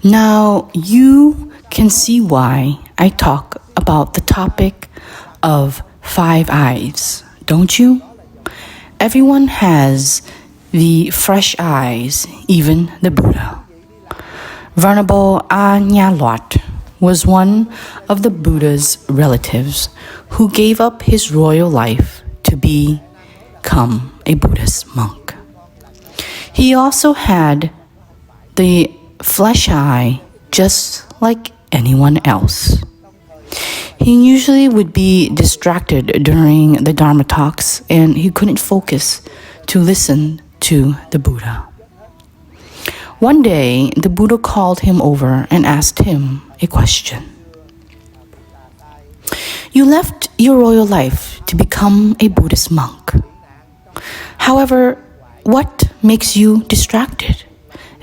Now you can see why I talk about the topic of five eyes, don't you? Everyone has the fresh eyes, even the Buddha. Venerable A Nha Loat was one of the Buddha's relatives who gave up his royal life to become a Buddhist monk. He also had the flesh eye just like anyone else. He usually would be distracted during the Dharma talks and he couldn't focus to listen to the Buddha. One day, the Buddha called him over and asked him a question. You left your royal life to become a Buddhist monk. However, what makes you distracted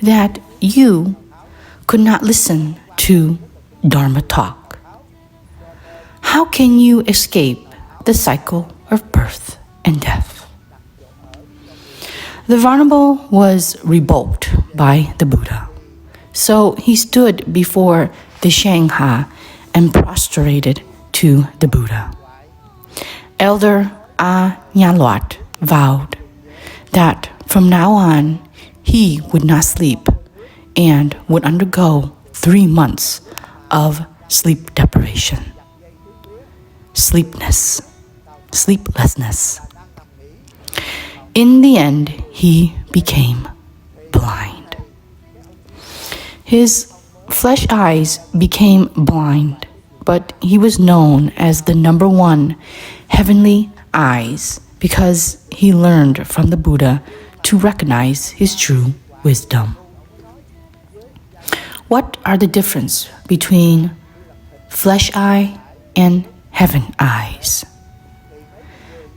that you could not listen to Dharma talk? How can you escape the cycle of birth and death? The Venerable was rebuffed by the Buddha, so he stood before the Shangha and prostrated to the Buddha. Elder A Nha Loat vowed that from now on he would not sleep and would undergo 3 months of sleep deprivation. Sleeplessness. In the end, he became blind. His flesh eyes became blind, but he was known as the number one heavenly eyes because he learned from the Buddha to recognize his true wisdom. What are the difference between flesh eye and heaven eyes?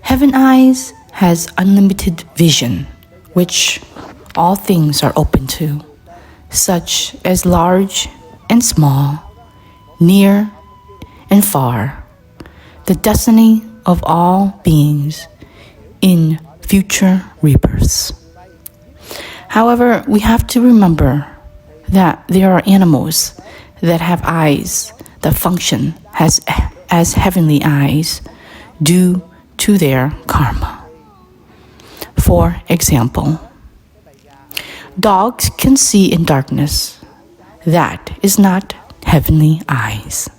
Heaven eyes has unlimited vision, which all things are open to, such as large and small, near and far, the destiny of all beings in future rebirths. However, we have to remember that there are animals that have eyes that function as heavenly eyes due to their karma. For example, dogs can see in darkness. That is not heavenly eyes.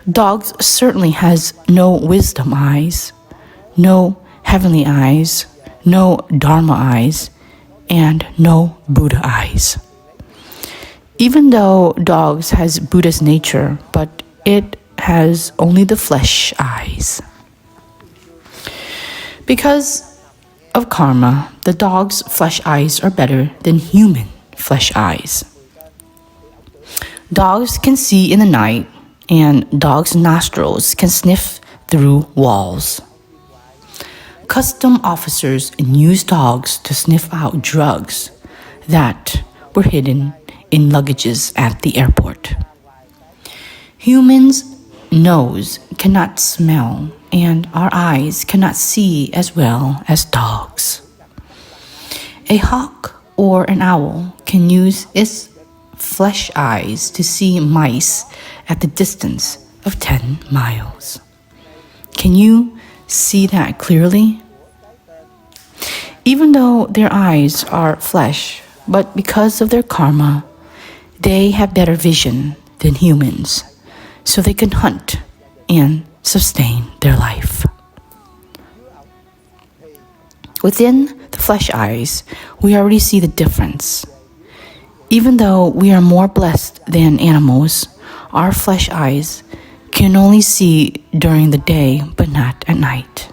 Dogs certainly has no wisdom eyes, no heavenly eyes, no Dharma eyes, and no Buddha eyes. Even though dogs has Buddha's nature, but it has only the flesh eyes. Because of karma, the dog's flesh eyes are better than human flesh eyes. Dogs can see in the night, and dogs' nostrils can sniff through walls. Custom officers use dogs to sniff out drugs that were hidden in luggages at the airport. Humans' nose cannot smell, and our eyes cannot see as well as dogs. A hawk or an owl can use its flesh eyes to see mice at the distance of 10 miles. Can you see that clearly? Even though their eyes are flesh, but because of their karma, they have better vision than humans, so they can hunt and sustain their life. Within the flesh eyes, we already see the difference. Even though we are more blessed than animals, our flesh eyes can only see during the day but not at night.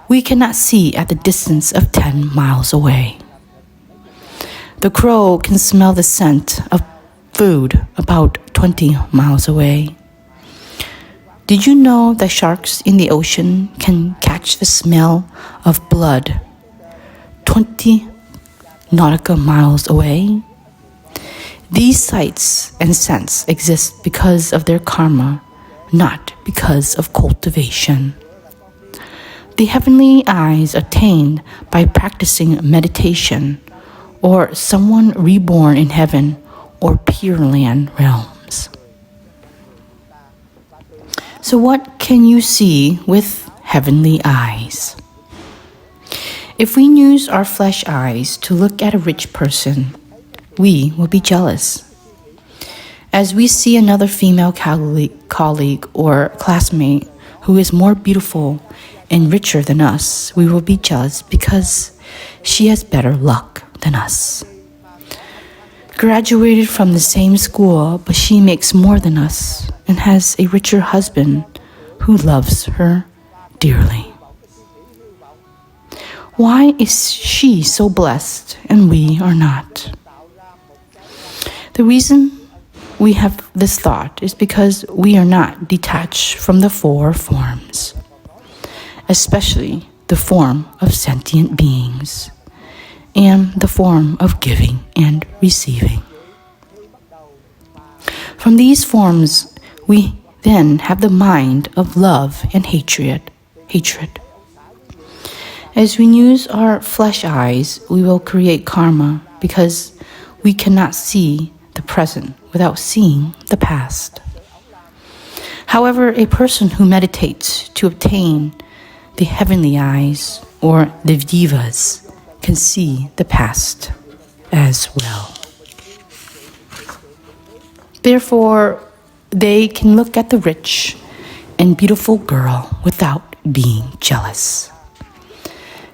We cannot see at the distance of 10 miles away. The crow can smell the scent of food about 20 miles away. Did you know that sharks in the ocean can catch the smell of blood 20 nautical miles away? These sights and scents exist because of their karma, not because of cultivation. The heavenly eyes attained by practicing meditation, or someone reborn in heaven or Pure Land realms. So what can you see with heavenly eyes? If we use our flesh eyes to look at a rich person, we will be jealous. As we see another female colleague or classmate who is more beautiful and richer than us, we will be jealous because she has better luck than us. Graduated from the same school, but she makes more than us and has a richer husband who loves her dearly. Why is she so blessed and we are not? The reason we have this thought is because we are not detached from the four forms, especially the form of sentient beings and the form of giving and receiving. From these forms, we then have the mind of love and hatred. As we use our flesh eyes, we will create karma because we cannot see the present without seeing the past. However, a person who meditates to obtain the heavenly eyes or the divas can see the past as well. Therefore, they can look at the rich and beautiful girl without being jealous.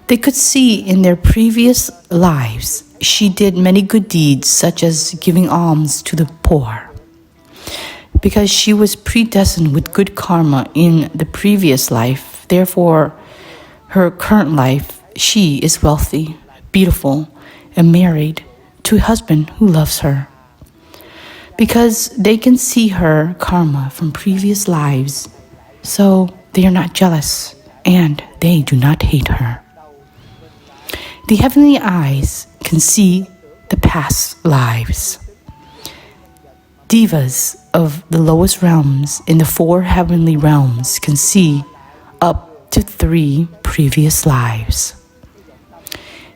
They could see in their previous lives she did many good deeds such as giving alms to the poor. Because she was predestined with good karma in the previous life, therefore her current life she is wealthy, beautiful, and married to a husband who loves her. Because they can see her karma from previous lives, so they are not jealous and they do not hate her. The heavenly eyes can see the past lives. Divas of the lowest realms in the four heavenly realms can see up to 3 previous lives.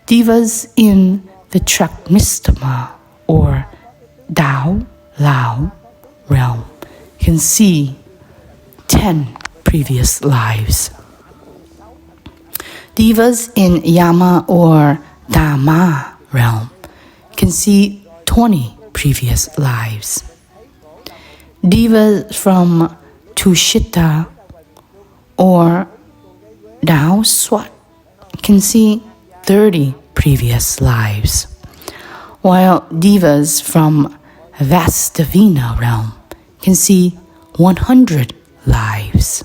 Divas in the Trakmistama or Dao Lao realm can see 10 previous lives. Divas in Yama or Dhamma realm can see 20 previous lives. Divas from Tushita or Dao Swat can see 30 previous lives, while divas from Vastavina realm can see 100 lives.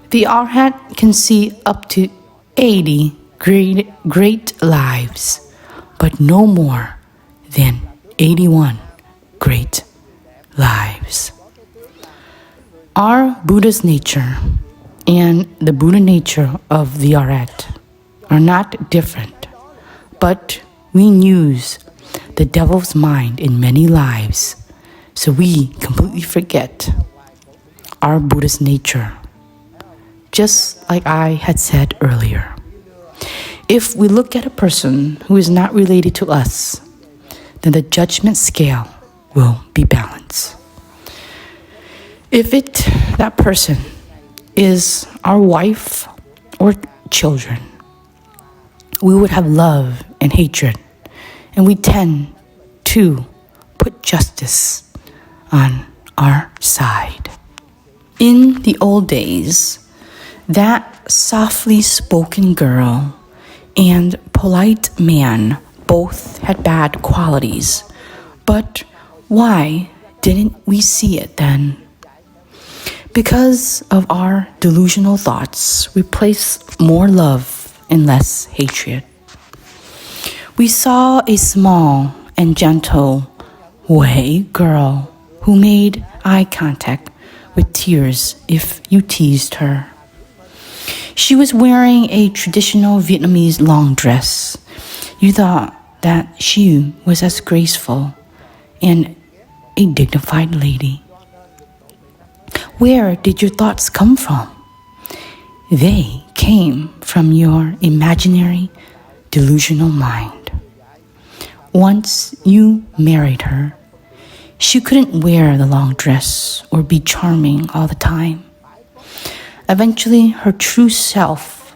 The Arhat can see up to 80 great lives, but no more than 81 great lives. Our Buddha's nature and the Buddha nature of the Arhat are not different, but we use the devil's mind in many lives, so we completely forget our Buddha's nature. Just like I had said earlier, if we look at a person who is not related to us, then the judgment scale will be balanced. If that person is our wife or children, we would have love and hatred, and we tend to put justice on our side. In the old days, that softly spoken girl and polite man both had bad qualities, but why didn't we see it then? Because of our delusional thoughts, we place more love and less hatred. We saw a small and gentle Wei girl who made eye contact with tears if you teased her. She was wearing a traditional Vietnamese long dress. You thought that she was as graceful and a dignified lady. Where did your thoughts come from? They came from your imaginary, delusional mind. once you married her, she couldn't wear the long dress or be charming all the time. Eventually, her true self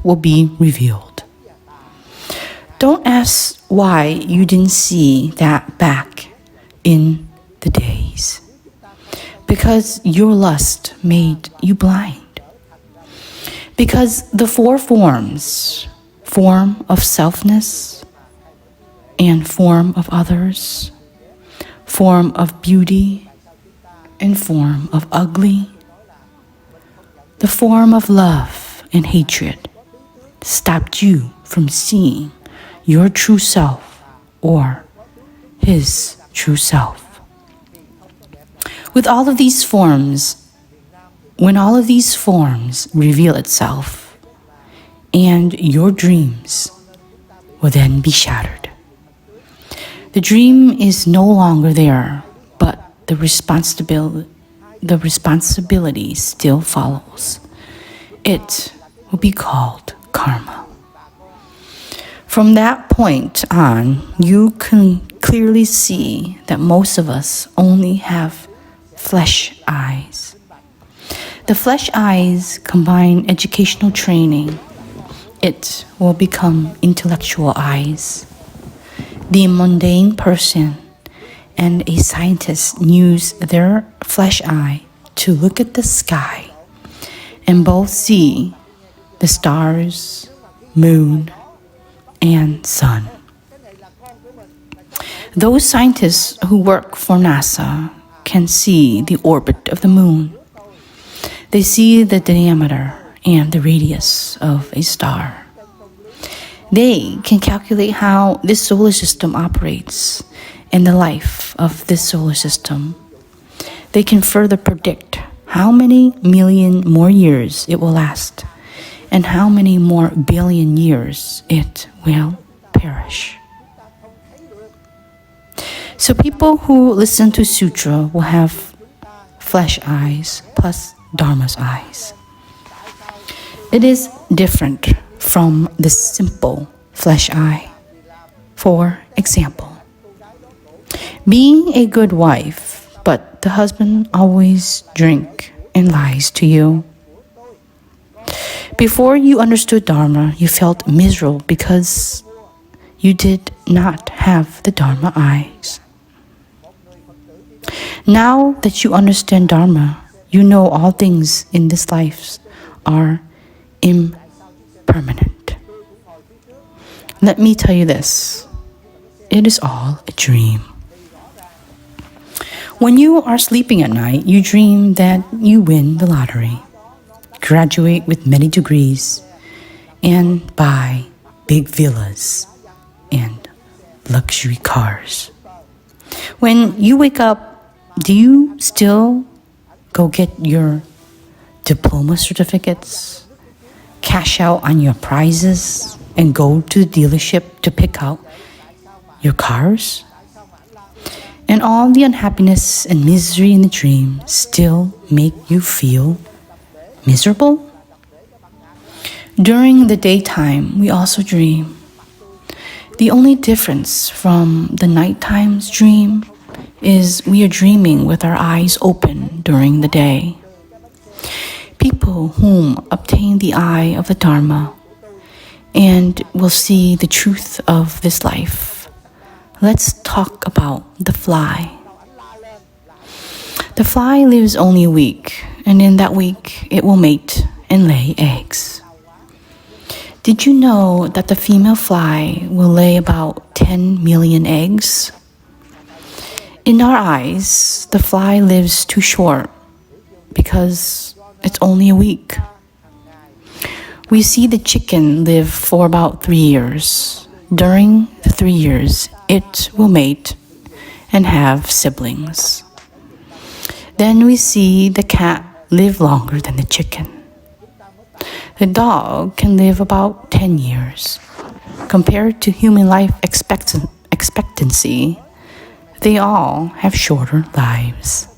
will be revealed. Don't ask why you didn't see that back in the days. Because your lust made you blind. Because the four forms, form of selfness and form of others, form of beauty and form of ugly, the form of love and hatred stopped you from seeing your true self or his true self. With all of these forms, when all of these forms reveal itself, and your dreams will then be shattered. The dream is no longer there, but the responsibility still follows. It will be called karma. From that point on, you can clearly see that most of us only have flesh eyes. The flesh eyes combine educational training. It will become intellectual eyes. The mundane person and a scientist use their flesh eye to look at the sky and both see the stars, moon, and sun. Those scientists who work for NASA can see the orbit of the moon. They see the diameter and the radius of a star. They can calculate how this solar system operates and the life of this solar system. They can further predict how many million more years it will last and how many more billion years it will perish. So people who listen to Sutra will have flesh eyes plus Dharma's eyes. It is different from the simple flesh eye. For example, being a good wife, but the husband always drinks and lies to you. Before you understood Dharma, you felt miserable because you did not have the Dharma eyes. Now that you understand Dharma, you know all things in this life are impermanent. Let me tell you this, it is all a dream. When you are sleeping at night, you dream that you win the lottery, graduate with many degrees, and buy big villas and luxury cars. When you wake up, do you still go get your diploma certificates, cash out on your prizes, and go to the dealership to pick out your cars? And all the unhappiness and misery in the dream still make you feel miserable? During the daytime, we also dream. The only difference from the nighttime's dream is we are dreaming with our eyes open during the day. People whom obtain the eye of the Dharma and will see the truth of this life. Let's talk about the fly. The fly lives only a week, and in that week it will mate and lay eggs. Did you know that the female fly will lay about 10 million eggs? In our eyes, the fly lives too short because it's only a week. We see the chicken live for about 3 years. During the 3 years, it will mate and have siblings. Then we see the cat live longer than the chicken. The dog can live about 10 years. Compared to human life expectancy, they all have shorter lives.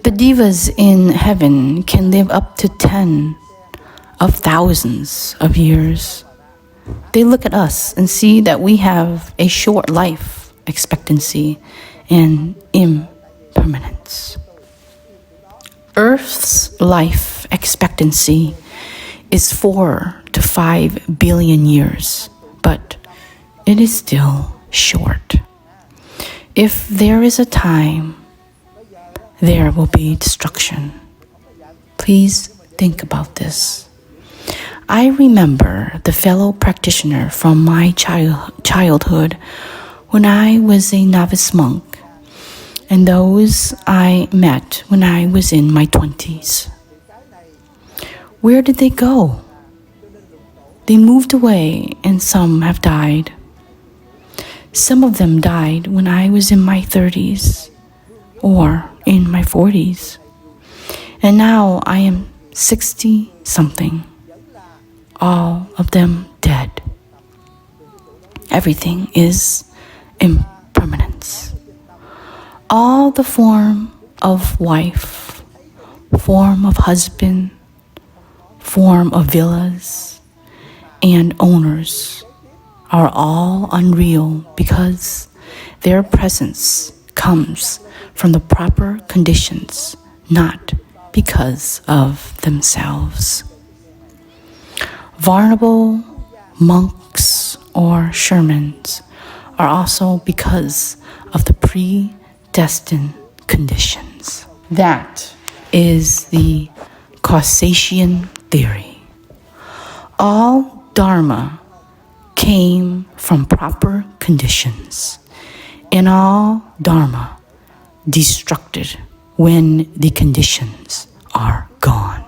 The devas in heaven can live up to 10 of thousands of years. They look at us and see that we have a short life expectancy and impermanence. Earth's life expectancy is 4 to 5 billion years, but it is still short. If there is a time, there will be destruction. Please think about this. I remember the fellow practitioner from my childhood when I was a novice monk, and those I met when I was in my 20s. Where did they go? They moved away, and some have died. Some of them died when I was in my 30s or in my 40s. And now I am 60-something. All of them dead. Everything is impermanence. All the form of wife, form of husband, form of villas and owners are all unreal because their presence comes from the proper conditions, not because of themselves. Vulnerable monks or shamans are also because of the predestined conditions. That is the causation theory. All Dharma came from proper conditions, and all Dharma destructed when the conditions are gone.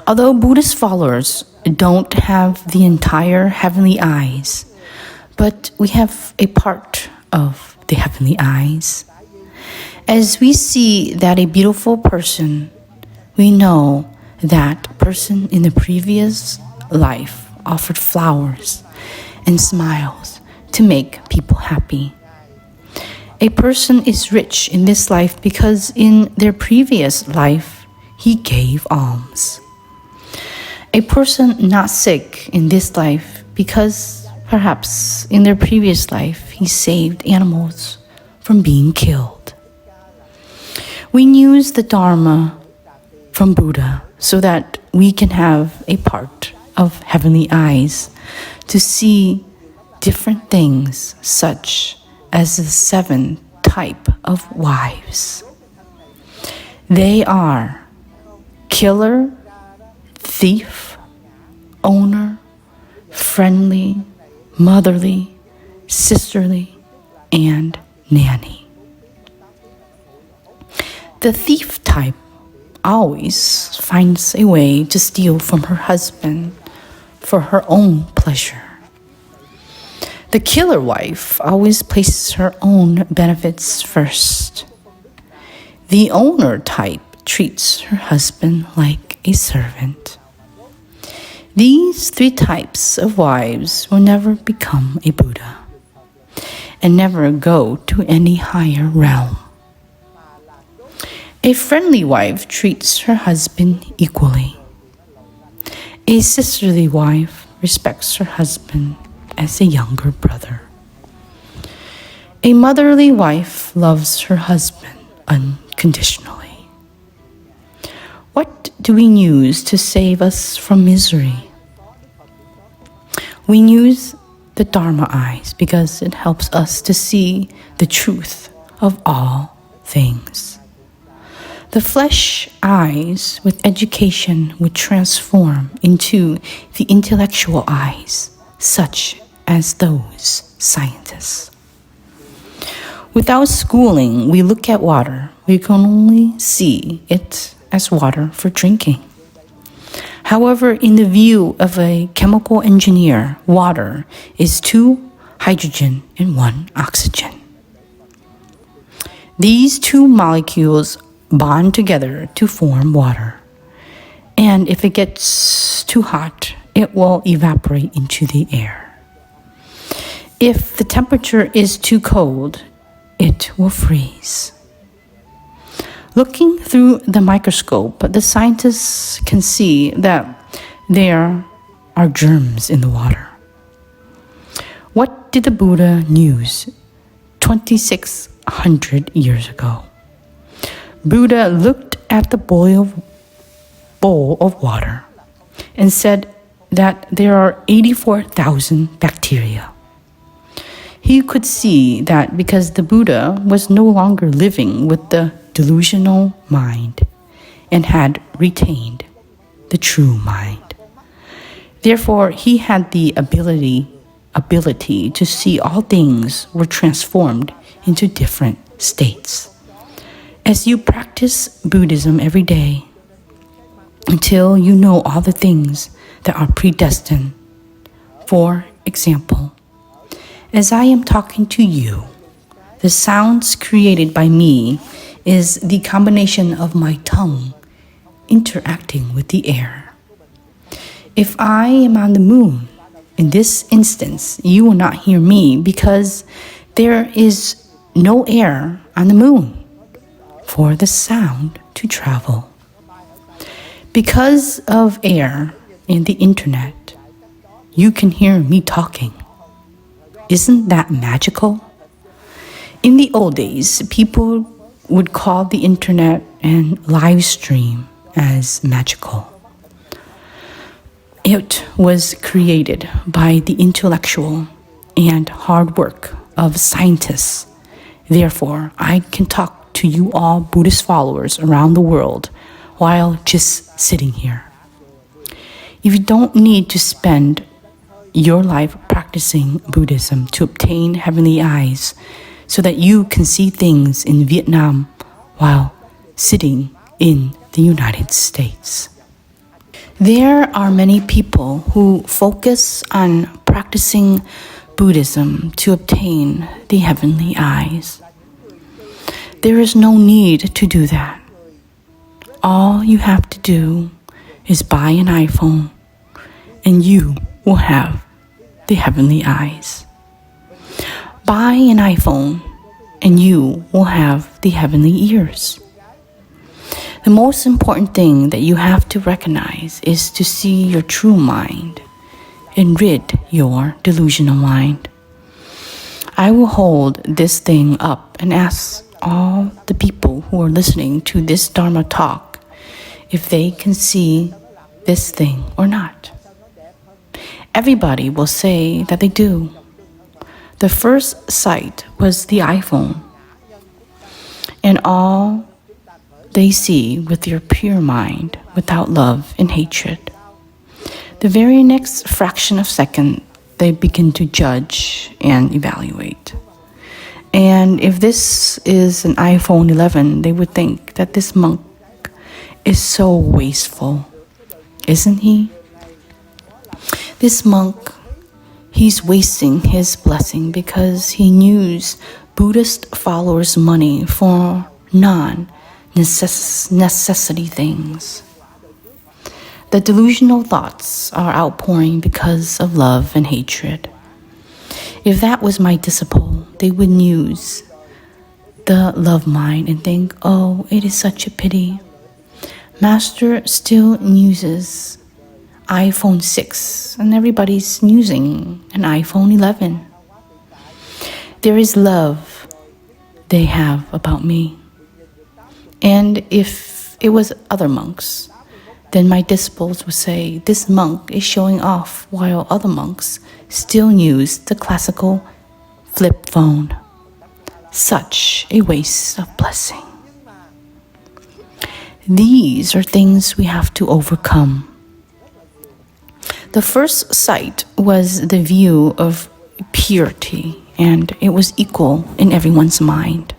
Although Buddhist followers don't have the entire heavenly eyes, but we have a part of the heavenly eyes. As we see that a beautiful person, we know that person in the previous life offered flowers and smiles to make people happy. A person is rich in this life because in their previous life, he gave alms. A person not sick in this life because perhaps in their previous life, he saved animals from being killed. We use the Dharma from Buddha so that we can have a part of heavenly eyes to see different things such as the 7 type of wives. They are killer, thief, owner, friendly, motherly, sisterly, and nanny. The thief type always finds a way to steal from her husband for her own pleasure. The killer wife always places her own benefits first. The owner type treats her husband like a servant. These 3 types of wives will never become a Buddha and never go to any higher realm. A friendly wife treats her husband equally. A sisterly wife respects her husband as a younger brother. A motherly wife loves her husband unconditionally. What do we use to save us from misery? We use the Dharma eyes because it helps us to see the truth of all things. The flesh eyes with education would transform into the intellectual eyes, such as those scientists. Without schooling, we look at water. We can only see it as water for drinking. However, in the view of a chemical engineer, water is 2 hydrogen and 1 oxygen. These 2 molecules bond together to form water. And if it gets too hot, it will evaporate into the air. If the temperature is too cold, it will freeze. Looking through the microscope, the scientists can see that there are germs in the water. What did the Buddha use 2,600 years ago? Buddha looked at the bowl of water and said that there are 84,000 bacteria. He could see that because the Buddha was no longer living with the delusional mind and had retained the true mind. Therefore, he had the ability to see all things were transformed into different states. As you practice Buddhism every day, until you know all the things that are predestined. For example, as I am talking to you, the sounds created by me is the combination of my tongue interacting with the air. If I am on the moon, in this instance, you will not hear me because there is no air on the moon for the sound to travel. Because of air and the internet, you can hear me talking. Isn't that magical? In the old days, people would call the internet and live stream as magical. It was created by the intellectual and hard work of scientists. Therefore, I can talk to you all Buddhist followers around the world while just sitting here. If you don't need to spend your life practicing Buddhism to obtain heavenly eyes so that you can see things in Vietnam while sitting in the United States. There are many people who focus on practicing Buddhism to obtain the heavenly eyes. There is no need to do that. All you have to do is buy an iPhone and you will have the heavenly eyes. Buy an iPhone and you will have the heavenly ears. The most important thing that you have to recognize is to see your true mind and rid your delusional mind. I will hold this thing up and ask all the people who are listening to this Dharma talk if they can see this thing or not. Everybody will say that they do. The first sight was the iPhone, and all they see with their pure mind without love and hatred. The very next fraction of a second, they begin to judge and evaluate. And if this is an iPhone 11, they would think that this monk is so wasteful, isn't he? This monk, he's wasting his blessing because he used Buddhist followers' money for non-necessity things. The delusional thoughts are outpouring because of love and hatred. If that was my disciple, they would use the love mind and think, oh, it is such a pity. Master still uses iPhone 6 and everybody's using an iPhone 11. There is love they have about me. And if it was other monks, then my disciples would say, this monk is showing off while other monks still use the classical flip phone. Such a waste of blessing. These are things we have to overcome. The first sight was the view of purity, and it was equal in everyone's mind.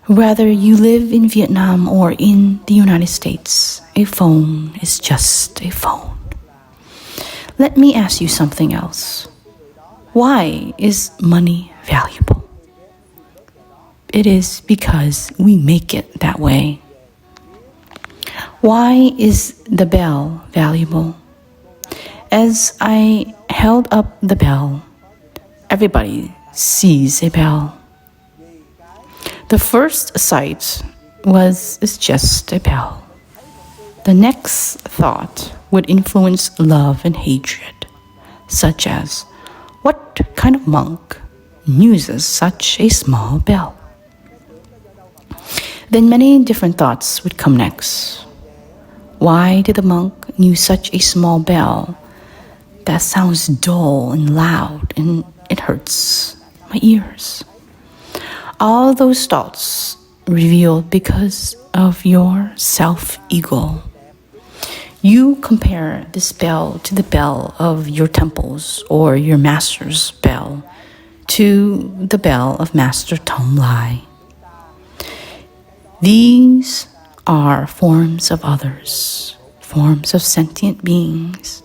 Whether you live in Vietnam or in the United States, a phone is just a phone. Let me ask you something else. Why is money valuable? It is because we make it that way. Why is the bell valuable? As I held up the bell, everybody sees a bell. The first sight was, it's just a bell. The next thought would influence love and hatred, such as, what kind of monk uses such a small bell? Then many different thoughts would come next. Why did the monk use such a small bell that sounds dull and loud and it hurts my ears? All those thoughts revealed because of your self-ego. You compare this bell to the bell of your temples or your master's bell to the bell of Master Thong Lai. These are forms of others, forms of sentient beings,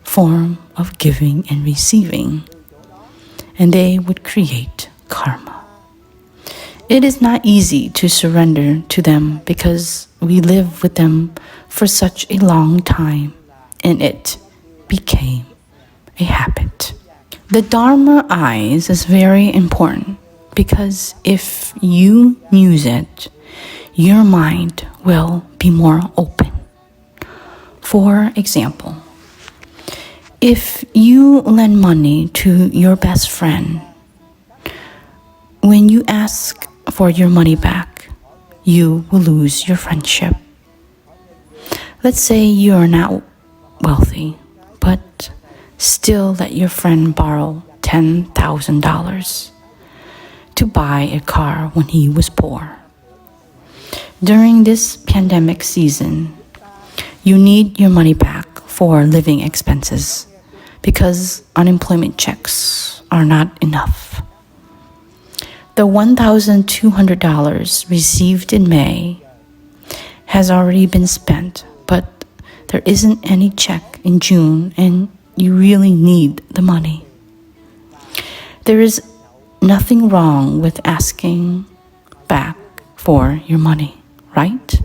form of giving and receiving, and they would create karma. It is not easy to surrender to them because we live with them for such a long time and it became a habit. The Dharma eyes is very important because if you use it, your mind will be more open. For example, if you lend money to your best friend, when you ask for your money back, you will lose your friendship. Let's say you are not wealthy, but still let your friend borrow $10,000 to buy a car when he was poor. During this pandemic season, you need your money back for living expenses because unemployment checks are not enough. The $1,200 received in May has already been spent, but there isn't any check in June and you really need the money. There is nothing wrong with asking back for your money, right?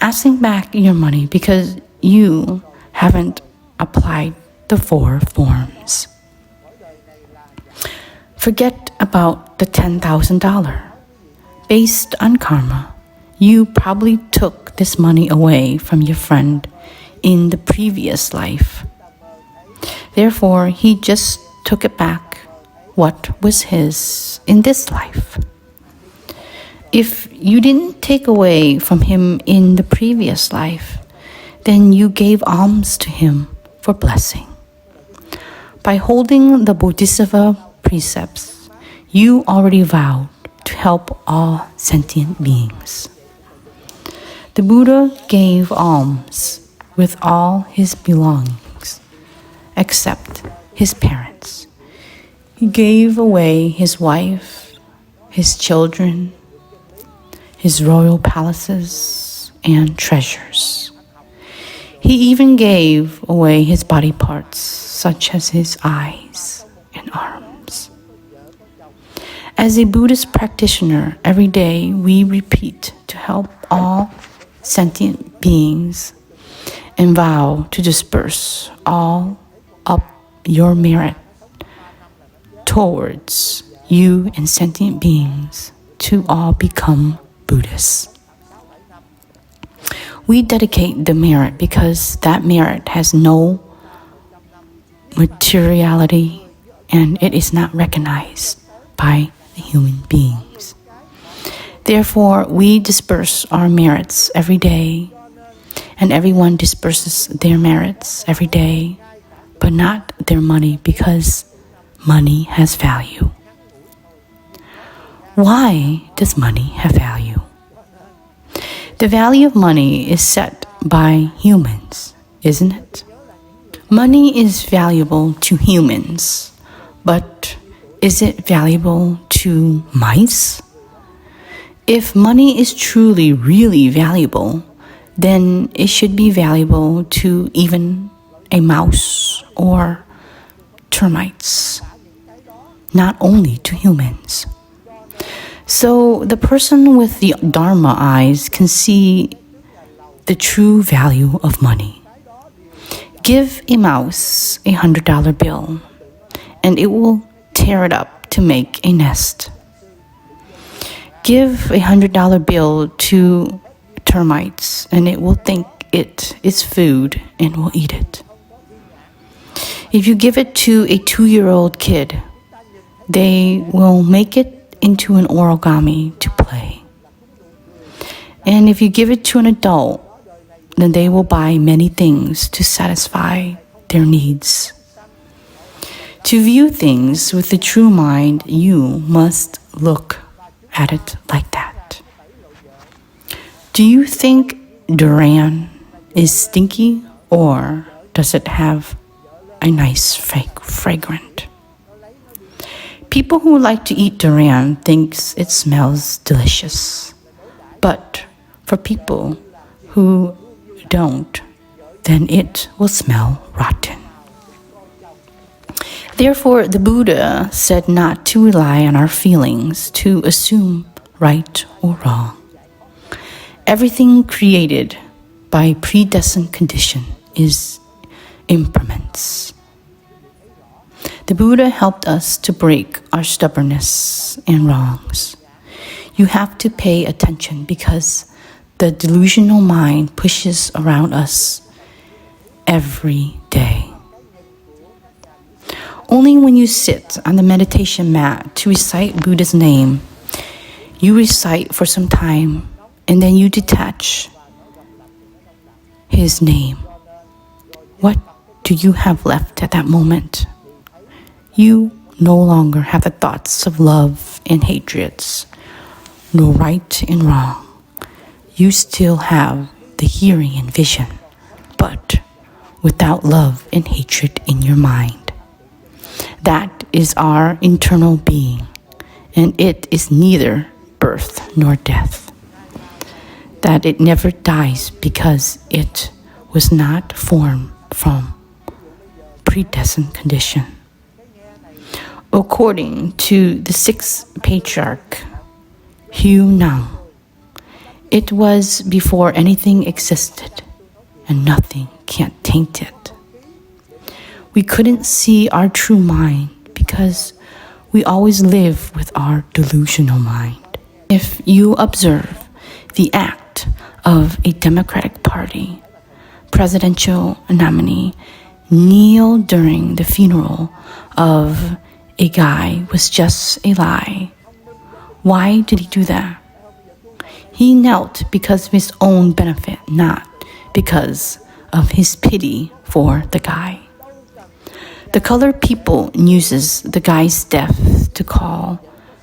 Asking back your money because you haven't applied the 4 forms. Forget about the $10,000. Based on karma, you probably took this money away from your friend in the previous life. Therefore, he just took it back, what was his in this life. If you didn't take away from him in the previous life, then you gave alms to him for blessing. By holding the Bodhisattva precepts, you already vowed to help all sentient beings. The Buddha gave alms with all his belongings, except his parents. He gave away his wife, his children, his royal palaces, and treasures. He even gave away his body parts, such as his eyes and arms. As a Buddhist practitioner, every day we repeat to help all sentient beings and vow to disperse all up your merit towards you and sentient beings to all become Buddhists. We dedicate the merit because that merit has no materiality and it is not recognized by the human beings. Therefore, we disperse our merits every day, and everyone disperses their merits every day, but not their money because money has value. Why does money have value? The value of money is set by humans, isn't it? Money is valuable to humans, but is it valuable to mice? If money is truly, really valuable, then it should be valuable to even a mouse or termites, not only to humans. So the person with the Dharma eyes can see the true value of money. Give a mouse a $100 bill, and it will tear it up to make a nest. Give a $100 bill to termites, and it will think it is food and will eat it. If you give it to a 2-year-old kid, they will make it into an origami to play. And if you give it to an adult, then they will buy many things to satisfy their needs. To view things with the true mind, you must look at it like that. Do you think durian is stinky, or does it have a nice fragrant? People who like to eat durian thinks it smells delicious. But for people who don't, then it will smell rotten. Therefore, the Buddha said not to rely on our feelings to assume right or wrong. Everything created by predestined condition is impermanence. The Buddha helped us to break our stubbornness and wrongs. You have to pay attention because the delusional mind pushes around us every day. Only when you sit on the meditation mat to recite Buddha's name, you recite for some time and then you detach his name. What do you have left at that moment? You no longer have the thoughts of love and hatreds, no right and wrong. You still have the hearing and vision, but without love and hatred in your mind. That is our internal being, and it is neither birth nor death. That it never dies because it was not formed from predestined condition. According to the sixth patriarch, Hu Nang, it was before anything existed, and nothing can taint it. We couldn't see our true mind because we always live with our delusional mind. If you observe the act of a Democratic Party presidential nominee kneel during the funeral of a guy was just a lie. Why did he do that? He knelt because of his own benefit, not because of his pity for the guy. The colored people uses the guy's death to call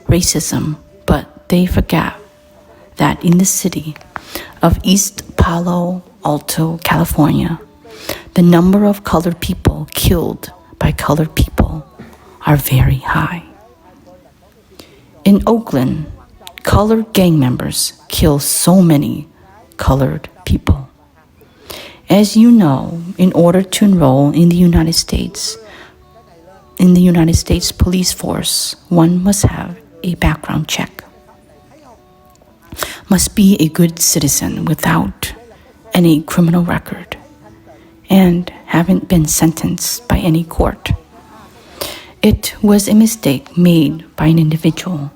racism, but they forget that in the city of East Palo Alto, California, the number of colored people killed by colored people are very high. In Oakland, colored gang members kill so many colored people. As you know, in order to enroll in the United States police force, one must have a background check. Must be a good citizen without any criminal record and haven't been sentenced by any court. It was a mistake made by an individual,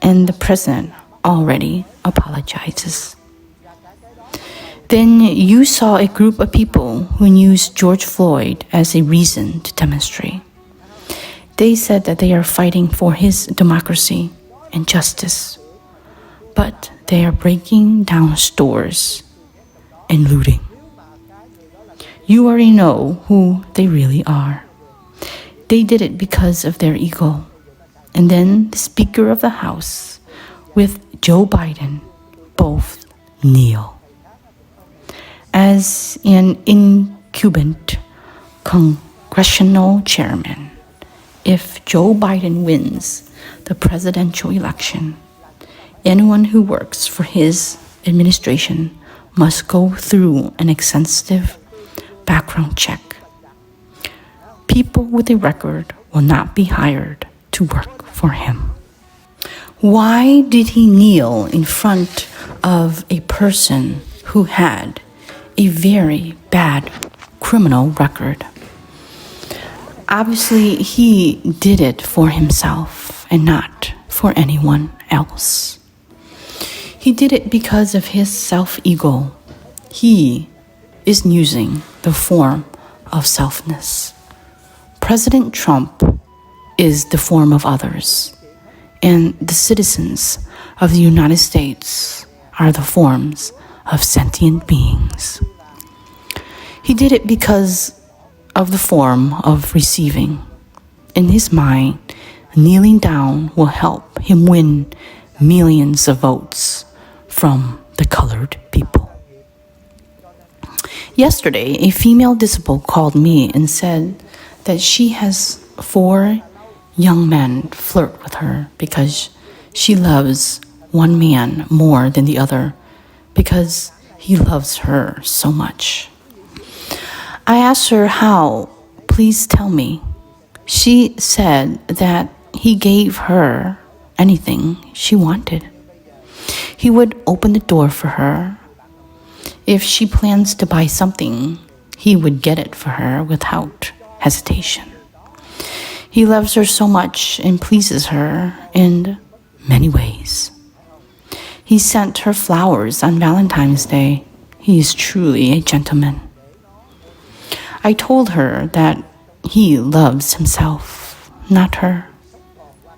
and the president already apologizes. Then you saw a group of people who used George Floyd as a reason to demonstrate. They said that they are fighting for his democracy and justice, but they are breaking down stores and looting. You already know who they really are. They did it because of their ego. And then the Speaker of the House with Joe Biden both kneel. As an incumbent congressional chairman, if Joe Biden wins the presidential election, anyone who works for his administration must go through an extensive background check. People with a record will not be hired to work for him. Why did he kneel in front of a person who had a very bad criminal record? Obviously, he did it for himself and not for anyone else. He did it because of his self-ego. He is using the form of selfness. President Trump is the form of others, and the citizens of the United States are the forms of sentient beings. He did it because of the form of receiving. In his mind, kneeling down will help him win millions of votes from the colored people. Yesterday, a female disciple called me and said that she has 4 young men flirt with her because she loves one man more than the other because he loves her so much. I asked her how. Please tell me. She said that he gave her anything she wanted. He would open the door for her. If she plans to buy something, he would get it for her without hesitation. He loves her so much and pleases her in many ways. He sent her flowers on Valentine's Day. He is truly a gentleman. I told her that he loves himself, not her.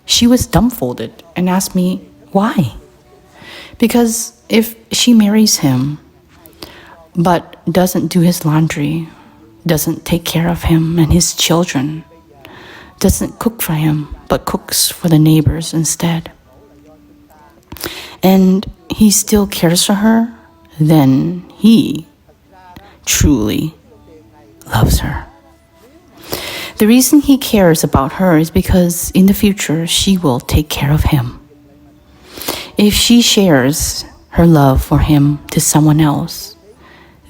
She was dumbfounded and asked me why. Because if she marries him, but doesn't do his laundry, doesn't take care of him and his children, doesn't cook for him, but cooks for the neighbors instead, and he still cares for her, then he truly loves her. The reason he cares about her is because in the future she will take care of him. If she shares her love for him to someone else,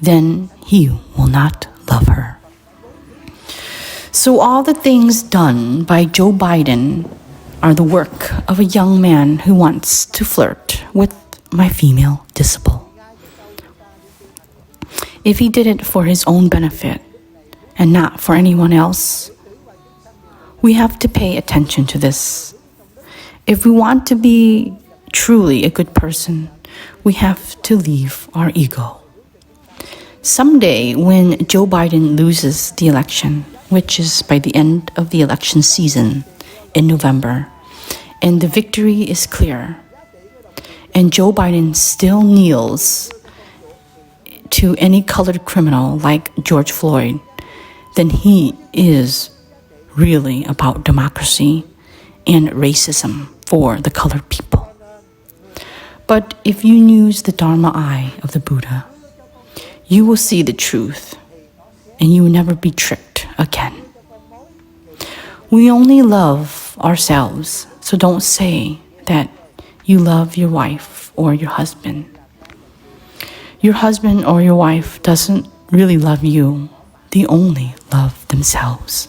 then he will not love her. So all the things done by Joe Biden are the work of a young man who wants to flirt with my female disciple. If he did it for his own benefit and not for anyone else, we have to pay attention to this. If we want to be truly a good person, we have to leave our ego. Someday, when Joe Biden loses the election, which is by the end of the election season in November, and the victory is clear, and Joe Biden still kneels to any colored criminal like George Floyd, then he is really about democracy and racism for the colored people. But if you use the Dharma eye of the Buddha, you will see the truth and you will never be tricked again. We only love ourselves, so don't say that you love your wife or your husband. Your husband or your wife doesn't really love you. They only love themselves.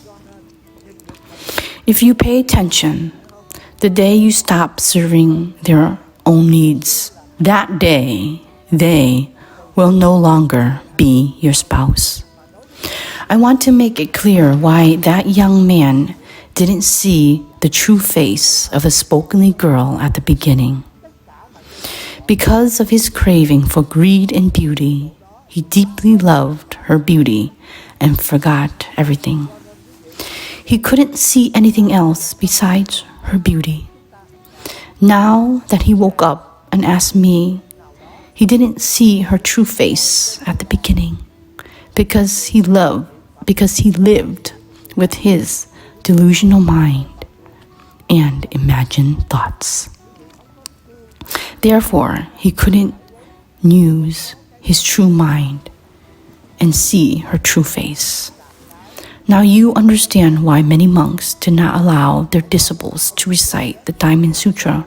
If you pay attention, the day you stop serving their own needs, that day they will no longer be your spouse. I want to make it clear why that young man didn't see the true face of a spokenly girl at the beginning. Because of his craving for greed and beauty, he deeply loved her beauty and forgot everything. He couldn't see anything else besides her beauty. Now that he woke up and asked me, he didn't see her true face at the beginning because he lived with his delusional mind and imagined thoughts. Therefore, he couldn't use his true mind and see her true face. Now you understand why many monks did not allow their disciples to recite the Diamond Sutra,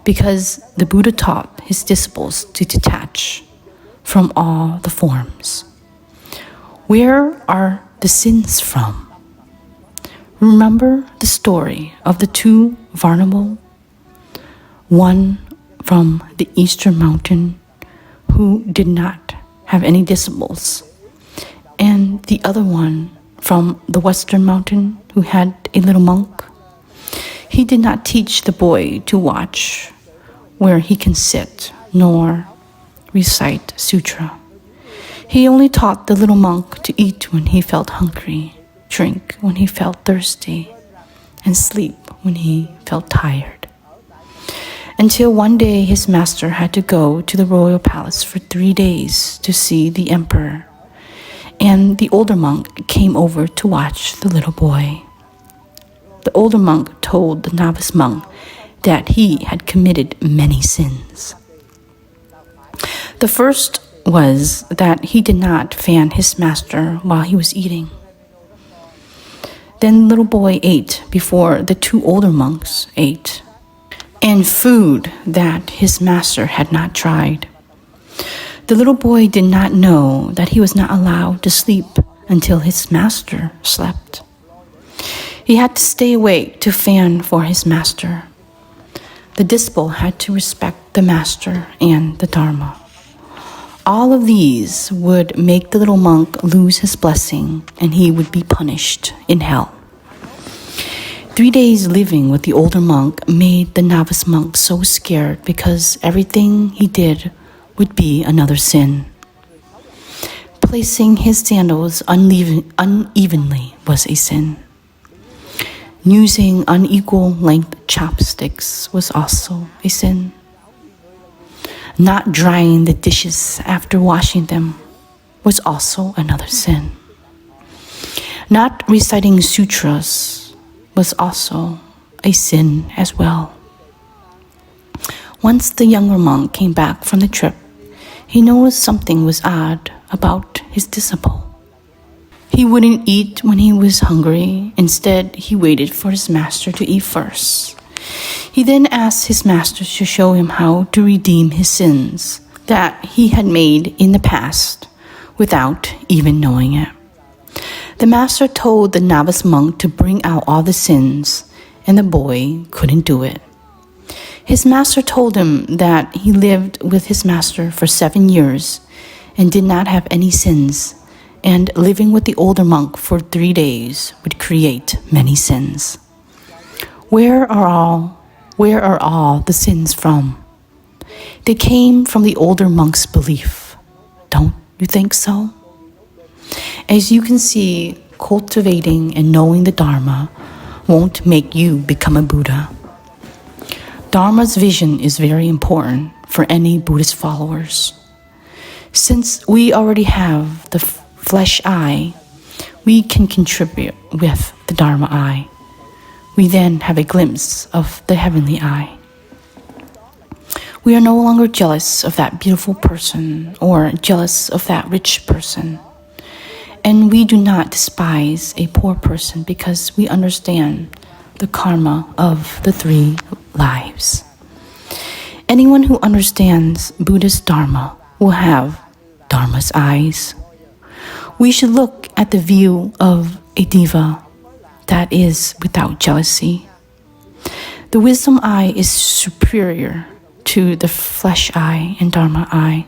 because the Buddha taught his disciples to detach from all the forms. Where are the sins from? Remember the story of the 2 vulnerable, one from the eastern mountain who did not have any disciples, and the other one from the western mountain who had a little monk. He did not teach the boy to watch where he can sit nor recite sutra. He only taught the little monk to eat when he felt hungry, drink when he felt thirsty, and sleep when he felt tired. Until one day his master had to go to the royal palace for 3 days to see the emperor, and the older monk came over to watch the little boy. The older monk told the novice monk that he had committed many sins. The first was that he did not fan his master while he was eating. Then the little boy ate before the 2 older monks ate, and food that his master had not tried. The little boy did not know that he was not allowed to sleep until his master slept. He had to stay awake to fan for his master. The disciple had to respect the master and the Dharma. All of these would make the little monk lose his blessing, and he would be punished in hell. 3 days living with the older monk made the novice monk so scared because everything he did would be another sin. Placing his sandals unevenly was a sin. Using unequal length chopsticks was also a sin. Not drying the dishes after washing them was also another sin. Not reciting sutras was also a sin as well. Once the younger monk came back from the trip, he noticed something was odd about his disciple. He wouldn't eat when he was hungry. Instead, he waited for his master to eat first. He then asked his master to show him how to redeem his sins that he had made in the past without even knowing it. The master told the novice monk to bring out all the sins, and the boy couldn't do it. His master told him that he lived with his master for 7 years and did not have any sins, and living with the older monk for 3 days would create many sins. Where are all the sins from? They came from the older monk's belief. Don't you think so? As you can see, cultivating and knowing the Dharma won't make you become a Buddha. Dharma's vision is very important for any Buddhist followers. Since we already have the flesh eye, we can contribute with the Dharma eye. We then have a glimpse of the heavenly eye. We are no longer jealous of that beautiful person or jealous of that rich person. And we do not despise a poor person because we understand the karma of the 3 lives. Anyone who understands Buddhist Dharma will have Dharma's eyes. We should look at the view of a diva that is without jealousy. The wisdom eye is superior to the flesh eye and Dharma eye.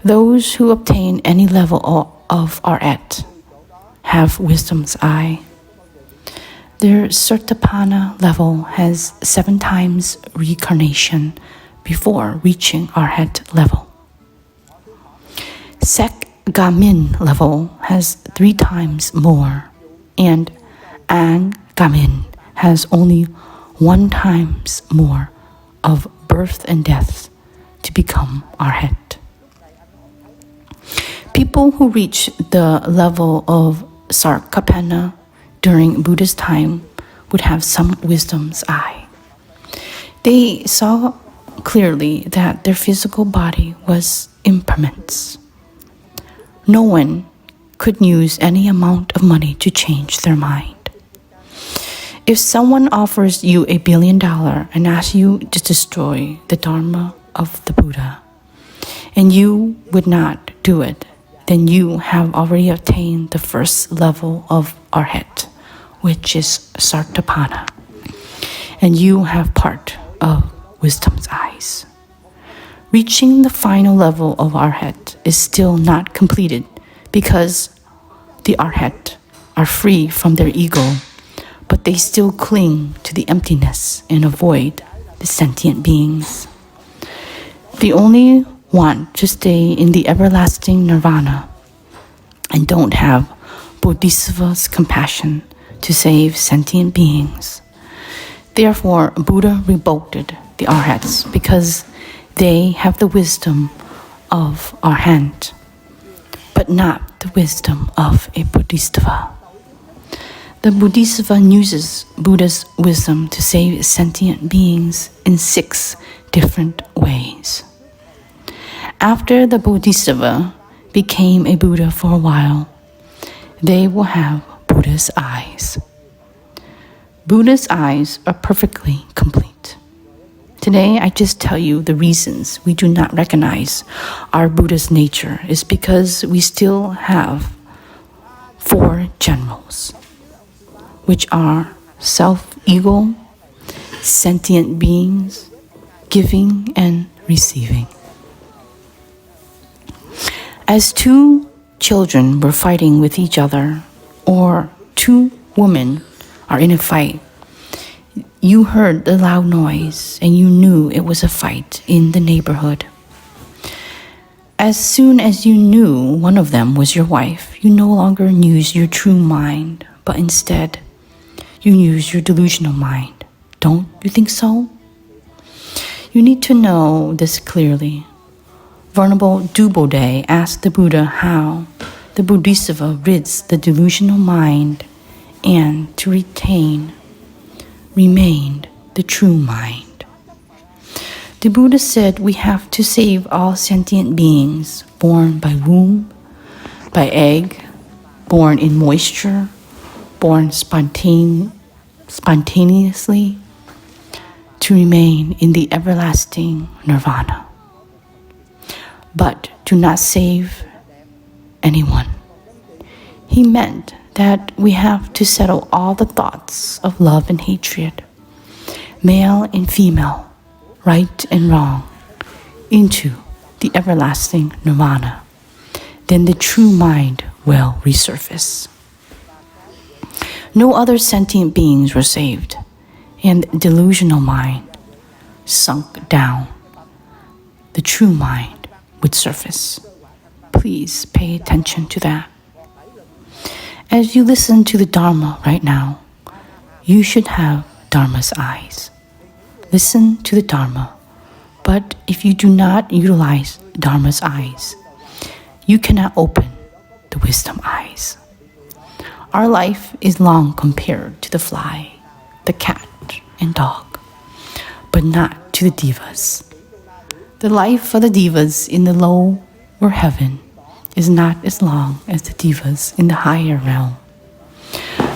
Those who obtain any level of arhat have wisdom's eye. Their Sotapanna level has 7 times reincarnation before reaching arhat level. Sek-gamin level has 3 times more, and An-gamin has only 1 times more of birth and death to become arhat. People who reach the level of Sarkapanna during Buddha's time would have some wisdom's eye. They saw clearly that their physical body was impermanence. No one could use any amount of money to change their mind. If someone offers you $1 billion and asks you to destroy the Dharma of the Buddha, and you would not do it, then you have already attained the first level of arhat, which is Sartapanna, and you have part of wisdom's eyes. Reaching the final level of arhat is still not completed because the arhat are free from their ego, but they still cling to the emptiness and avoid the sentient beings. The only want to stay in the everlasting nirvana and don't have Bodhisattva's compassion to save sentient beings. Therefore, Buddha rebuked the arhats because they have the wisdom of arhat, but not the wisdom of a Bodhisattva. The Bodhisattva uses Buddha's wisdom to save sentient beings in 6 different ways. After the Bodhisattva became a Buddha for a while, they will have Buddha's eyes. Buddha's eyes are perfectly complete. Today, I just tell you the reasons we do not recognize our Buddha's nature is because we still have 4 generals, which are self-ego, sentient beings, giving and receiving. As 2 children were fighting with each other, or 2 women are in a fight, you heard the loud noise and you knew it was a fight in the neighborhood. As soon as you knew one of them was your wife, you no longer use your true mind, but instead you use your delusional mind. Don't you think so? You need to know this clearly. Venerable Dubode asked the Buddha how the Bodhisattva rids the delusional mind and to remain the true mind. The Buddha said we have to save all sentient beings born by womb, by egg, born in moisture, born spontaneously, to remain in the everlasting nirvana. But do not save anyone. He meant that we have to settle all the thoughts of love and hatred, male and female, right and wrong, into the everlasting nirvana. Then the true mind will resurface. No other sentient beings were saved, and the delusional mind sunk down. The true mind would surface. Please pay attention to that. As you listen to the Dharma right now, you should have Dharma's eyes. Listen to the Dharma, but if you do not utilize Dharma's eyes, you cannot open the wisdom eyes. Our life is long compared to the fly, the cat, and dog, but not to the devas. The life of the devas in the lower heaven is not as long as the devas in the higher realm.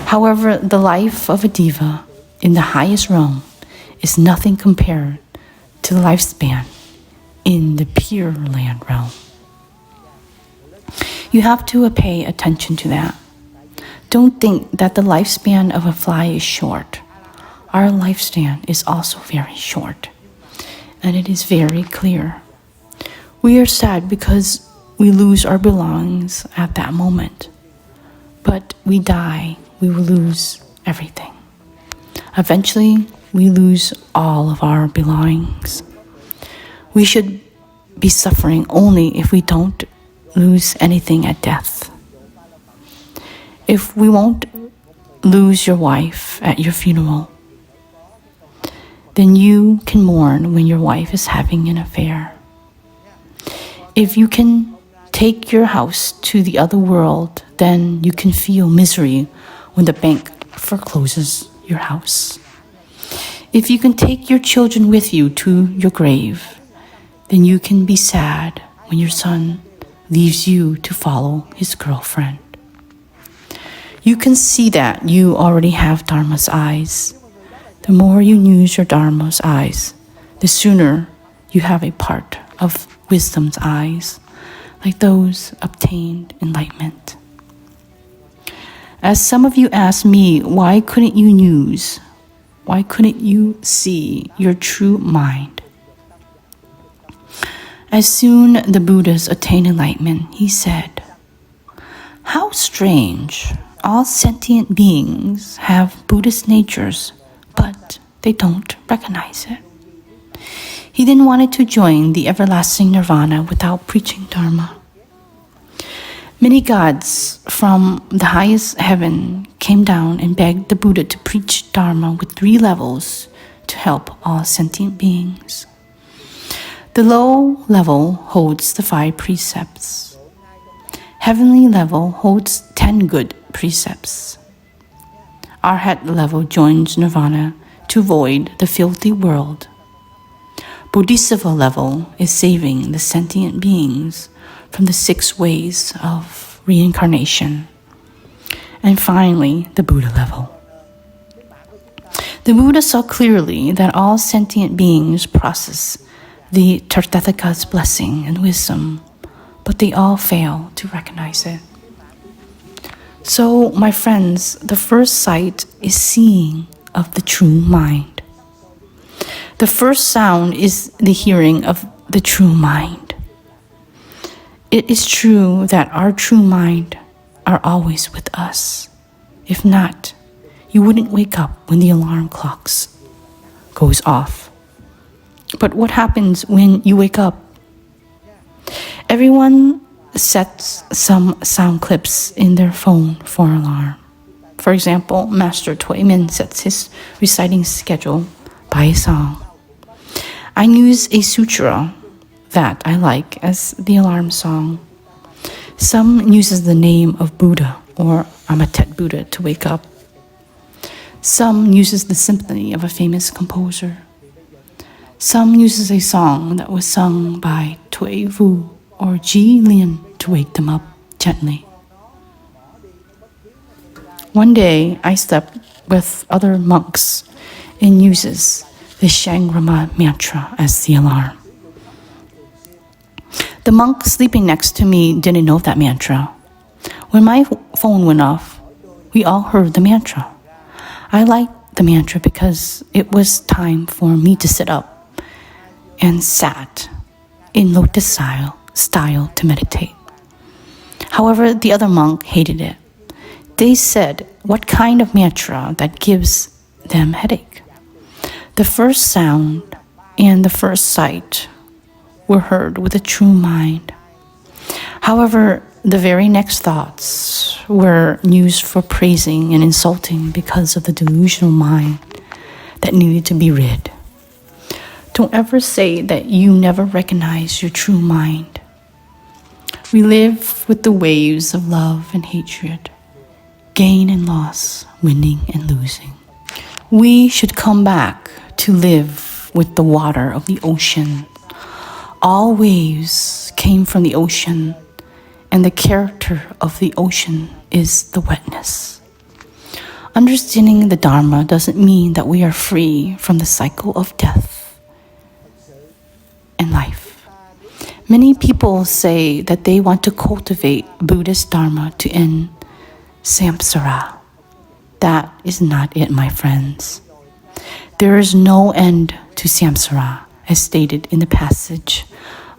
However, the life of a deva in the highest realm is nothing compared to the lifespan in the Pure Land realm. You have to pay attention to that. Don't think that the lifespan of a fly is short. Our lifespan is also very short, and it is very clear. We are sad because we lose our belongings at that moment. But we die, we will lose everything. Eventually, we lose all of our belongings. We should be suffering only if we don't lose anything at death. If we won't lose your wife at your funeral, then you can mourn when your wife is having an affair. If you can take your house to the other world, then you can feel misery when the bank forecloses your house. If you can take your children with you to your grave, then you can be sad when your son leaves you to follow his girlfriend. You can see that you already have Dharma's eyes. The more you use your Dharma's eyes, the sooner you have a part of wisdom's eyes, like those obtained enlightenment. As some of you ask me, why couldn't you see your true mind? As soon the Buddhas attained enlightenment, he said, "How strange! All sentient beings have Buddhist natures, but they don't recognize it." He then wanted to join the everlasting nirvana without preaching Dharma. Many gods from the highest heaven came down and begged the Buddha to preach Dharma with 3 levels to help all sentient beings. The low level holds the 5 precepts. Heavenly level holds 10 good precepts. Arhat level joins nirvana to avoid the filthy world. Bodhisattva level is saving the sentient beings from the 6 ways of reincarnation. And finally, the Buddha level. The Buddha saw clearly that all sentient beings process the Tirthathika's blessing and wisdom, but they all fail to recognize it. So, my friends, the first sight is seeing of the true mind. The first sound is the hearing of the true mind. It is true that our true mind are always with us. If not, you wouldn't wake up when the alarm clocks goes off. But what happens when you wake up? Everyone sets some sound clips in their phone for alarm. For example, Master Thich Thong Lai sets his reciting schedule by a song. I use a sutra that I like as the alarm song. Some uses the name of Buddha or Amatet Buddha to wake up. Some uses the symphony of a famous composer. Some uses a song that was sung by Thuy Vu or Ji Lien to wake them up gently. One day I slept with other monks and uses the Shangrama mantra as the alarm. The monk sleeping next to me didn't know that mantra. When my phone went off, we all heard the mantra. I liked the mantra because it was time for me to sit up and sat in lotus style to meditate. However, the other monk hated it. They said, what kind of mantra that gives them headache? The first sound and the first sight were heard with a true mind. However, the very next thoughts were used for praising and insulting because of the delusional mind that needed to be rid. Don't ever say that you never recognize your true mind. We live with the waves of love and hatred, gain and loss, winning and losing. We should come back to live with the water of the ocean. All waves came from the ocean, and the character of the ocean is the wetness. Understanding the Dharma doesn't mean that we are free from the cycle of death and life. Many people say that they want to cultivate Buddhist Dharma to end samsara. That is not it, my friends. There is no end to samsara, as stated in the passage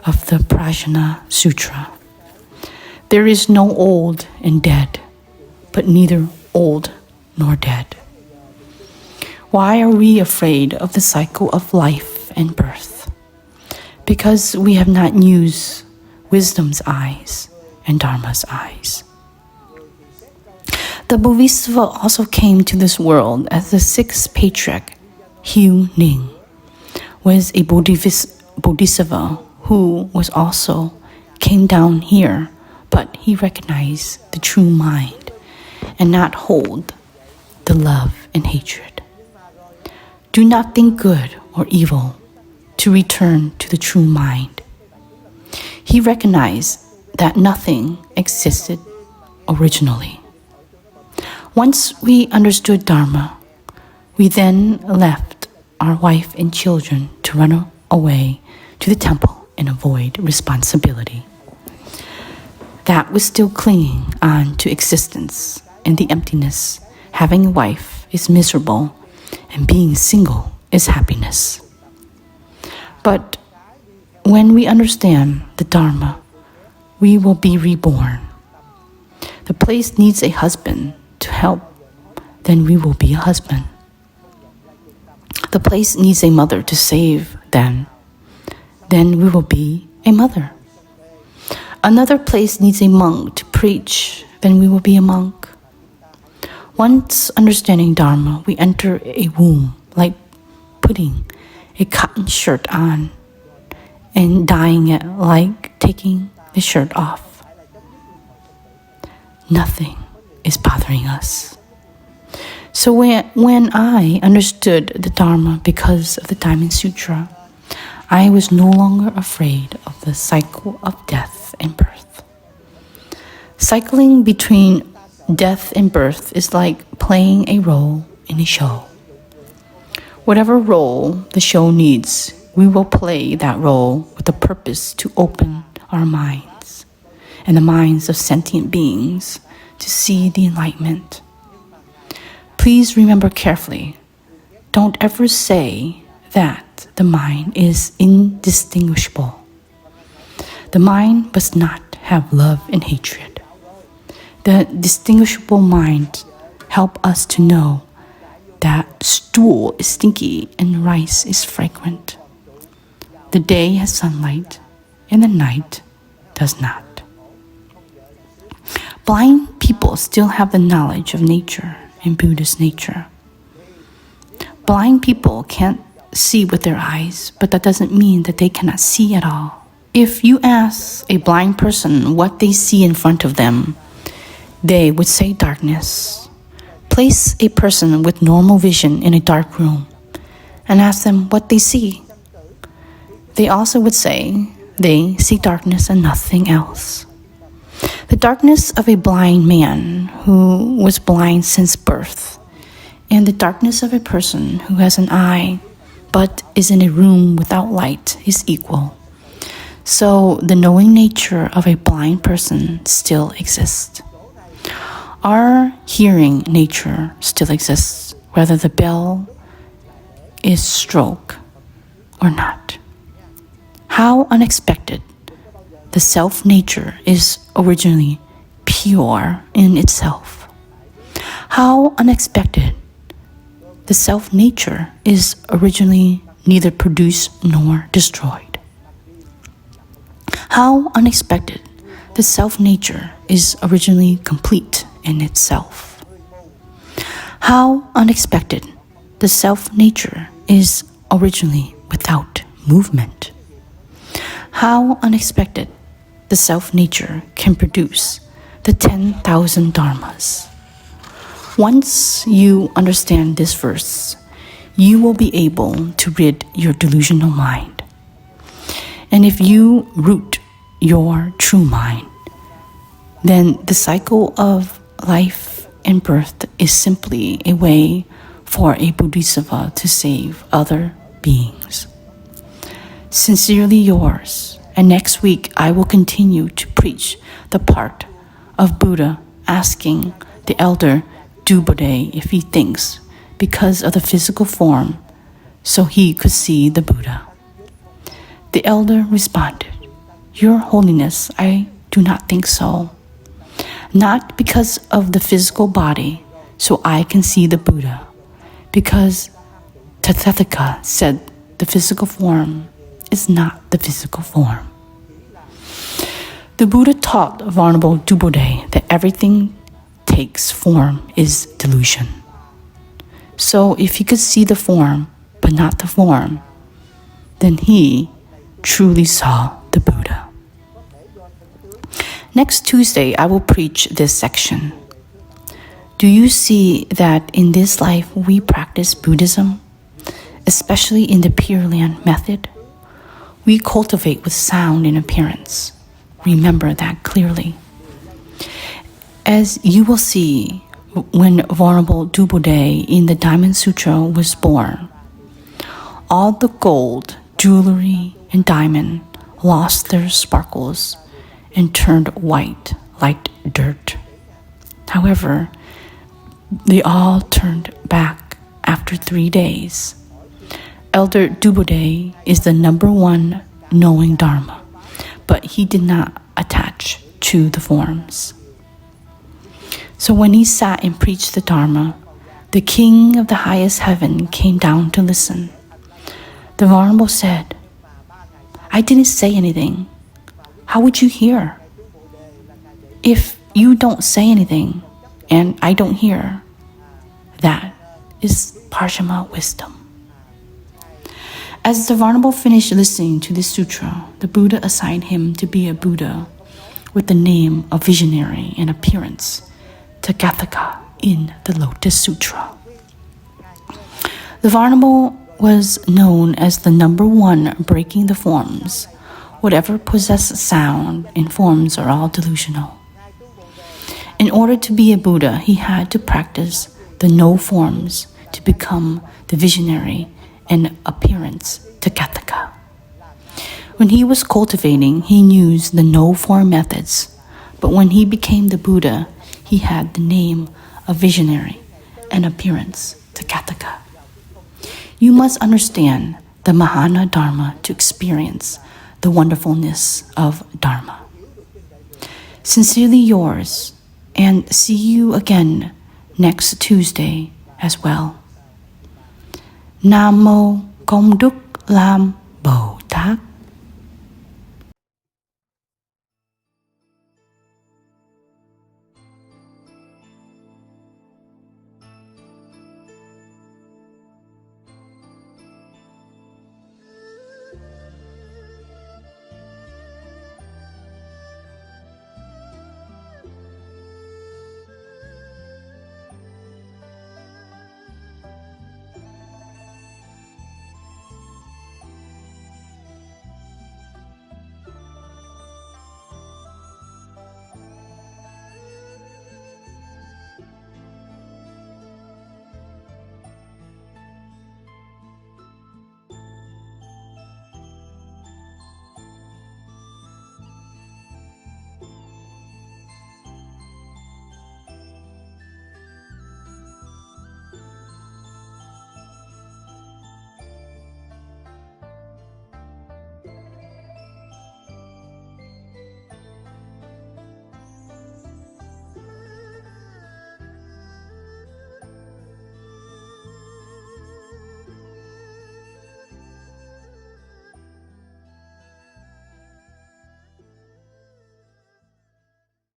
of the Prajna Sutra. There is no old and dead, but neither old nor dead. Why are we afraid of the cycle of life and birth? Because we have not used wisdom's eyes and Dharma's eyes. The Bodhisattva also came to this world as the 6th patriarch, Hu Ning, was a Bodhisattva who was also came down here, but he recognized the true mind and not hold the love and hatred. Do not think good or evil to return to the true mind. He recognized that nothing existed originally. Once we understood Dharma, we then left our wife and children to run away to the temple and avoid responsibility. That was still clinging on to existence and the emptiness. Having a wife is miserable, and being single is happiness. But when we understand the Dharma, we will be reborn. The place needs a husband to help, then we will be a husband. The place needs a mother to save, then then we will be a mother. Another place needs a monk to preach, then we will be a monk. Once understanding Dharma, we enter a womb like putting a cotton shirt on and dyeing it like taking the shirt off. Nothing is bothering us. So when I understood the Dharma because of the Diamond Sutra, I was no longer afraid of the cycle of death and birth. Cycling between death and birth is like playing a role in a show. Whatever role the show needs, we will play that role with the purpose to open our minds and the minds of sentient beings to see the enlightenment. Please remember carefully, don't ever say that the mind is indistinguishable. The mind must not have love and hatred. The distinguishable mind helps us to know that stool is stinky and rice is fragrant. The day has sunlight and the night does not. Blind people still have the knowledge of nature and Buddhist nature. Blind people can't see with their eyes, but that doesn't mean that they cannot see at all. If you ask a blind person what they see in front of them, they would say darkness. Place a person with normal vision in a dark room and ask them what they see. They also would say they see darkness and nothing else. The darkness of a blind man who was blind since birth, and the darkness of a person who has an eye but is in a room without light is equal. So the knowing nature of a blind person still exists. Our hearing nature still exists, whether the bell is struck or not. How unexpected! The self-nature is originally pure in itself. How unexpected! The self-nature is originally neither produced nor destroyed. How unexpected! The self-nature is originally complete in itself. How unexpected! The self-nature is originally without movement. How unexpected! The self-nature can produce the 10,000 dharmas. Once you understand this verse, you will be able to rid your delusional mind. And if you root your true mind, then the cycle of life and birth is simply a way for a Bodhisattva to save other beings. Sincerely yours, and next week I will continue to preach the part of Buddha asking the elder Dubode if he thinks because of the physical form so he could see the Buddha. The elder responded, "Your Holiness, I do not think so. Not because of the physical body so I can see the Buddha, because Tathagata said the physical form is not the physical form." The Buddha taught Venerable Dubode that everything takes form is delusion. So if he could see the form but not the form, then he truly saw the Buddha. Next Tuesday, I will preach this section. Do you see that in this life we practice Buddhism, especially in the Pure Land method? We cultivate with sound and appearance. Remember that clearly. As you will see, when Venerable Dubode in the Diamond Sutra was born, all the gold, jewelry, and diamond lost their sparkles and turned white like dirt. However, they all turned back after 3 days. Elder Dubode is the number one knowing Dharma, but he did not attach to the forms. So when he sat and preached the Dharma, the king of the highest heaven came down to listen. The Venerable said, I didn't say anything. How would you hear? If you don't say anything and I don't hear, that is Parshama wisdom. As the Venerable finished listening to this sutra, the Buddha assigned him to be a Buddha with the name of visionary and appearance, Tathagata, in the Lotus Sutra. The Venerable was known as the number one breaking the forms. Whatever possesses sound and forms are all delusional. In order to be a Buddha, he had to practice the no forms to become the visionary and appearance Tathagata. When he was cultivating, he used the no form methods, but when he became the Buddha, he had the name of visionary and appearance Tathagata. You must understand the Mahana Dharma to experience the wonderfulness of Dharma. Sincerely yours, and see you again next Tuesday as well. Nam Mô Công Đức Lam Bồ